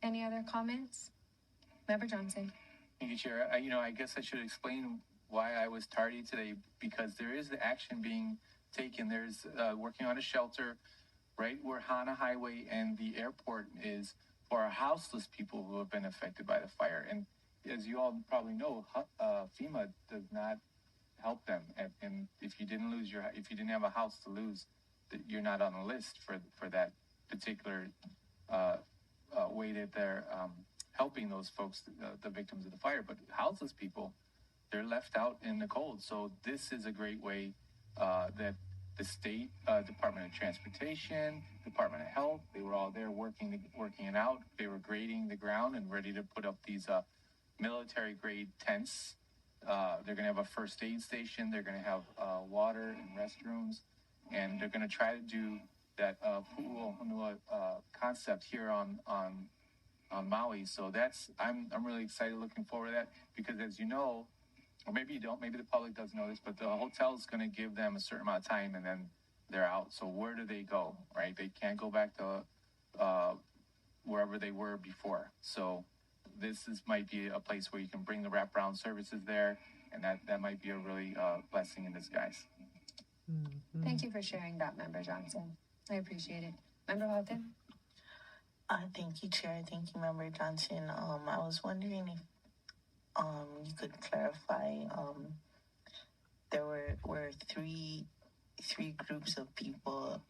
Any other comments? Member Johnson. Thank you, Chair. I guess I should explain why I was tardy today, because there is the action being taken. There's working on a shelter right where Hana Highway and the airport is for our houseless people who have been affected by the fire. And as you all probably know, FEMA does not help them. And if you didn't have a house to lose, you're not on the list for that particular way that they're helping those folks, the victims of the fire. But houseless people, they're left out in the cold. So this is a great way that the state Department of Transportation, Department of Health, they were all there working it out. They were grading the ground and ready to put up these military grade tents. They're going to have a first aid station. They're going to have water and restrooms, and they're going to try to do that Pu'uhonua concept here on Maui. So I'm really excited, looking forward to that, because as you know, or maybe you don't, maybe the public doesn't know this, but the hotel is going to give them a certain amount of time and then they're out. So where do they go, right? They can't go back to wherever they were before. So might be a place where you can bring the wraparound services there, and that might be a really blessing in disguise. Mm-hmm. Thank you for sharing that, Member Johnson. I appreciate it. Member Paltin? Thank you, Chair. Thank you, Member Johnson. I was wondering if you could clarify. There were three groups of people.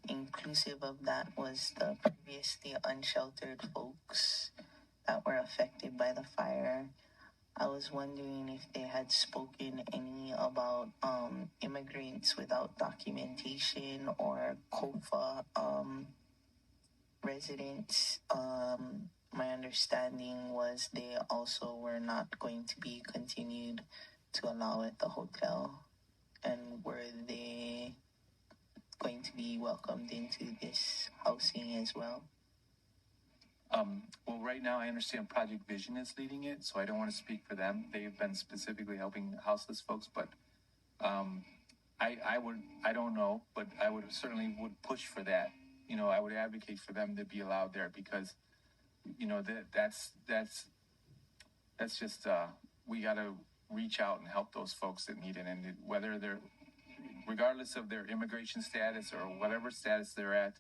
Inclusive of that was the previously unsheltered folks that were affected by the fire. I was wondering if they had spoken any about immigrants without documentation or COFA residents. My understanding was they also were not going to be continued to allow at the hotel. And were they going to be welcomed into this housing as well? Well, right now I understand Project Vision is leading it, so I don't want to speak for them. They've been specifically helping houseless folks, but I don't know, but I would certainly push for that. I would advocate for them to be allowed there, because that's just we got to reach out and help those folks that need it, and whether they're, regardless of their immigration status or whatever status they're at,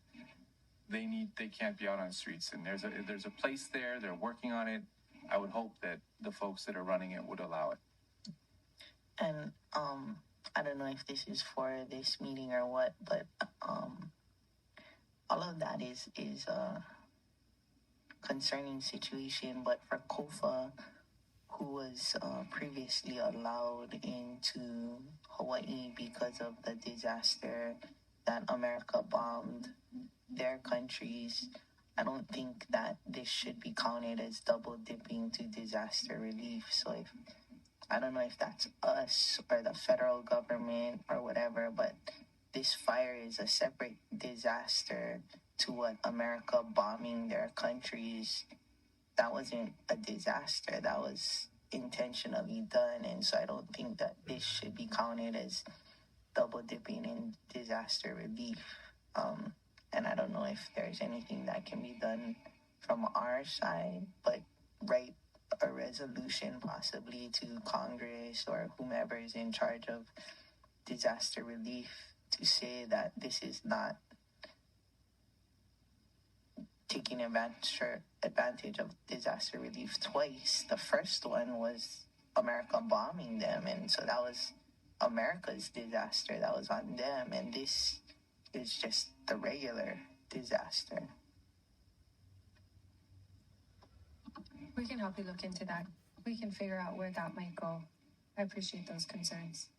they can't be out on the streets. And there's a place there. They're working on it. I would hope that the folks that are running it would allow it. And I don't know if this is for this meeting or what, but all of that is a concerning situation. But for COFA, who was previously allowed into Hawaii because of the disaster that America bombed their countries, I don't think that this should be counted as double dipping to disaster relief. So I don't know if that's us or the federal government or whatever, but this fire is a separate disaster to what America bombing their countries. That wasn't a disaster. That was intentionally done. And so I don't think that this should be counted as double dipping in disaster relief. And I don't know if there's anything that can be done from our side, but write a resolution possibly to Congress or whomever is in charge of disaster relief to say that this is not taking advantage of disaster relief twice. The first one was America bombing them, and so that was America's disaster. That was on them, and this is just the regular disaster. We can help you look into that. We can figure out where that might go. I appreciate those concerns.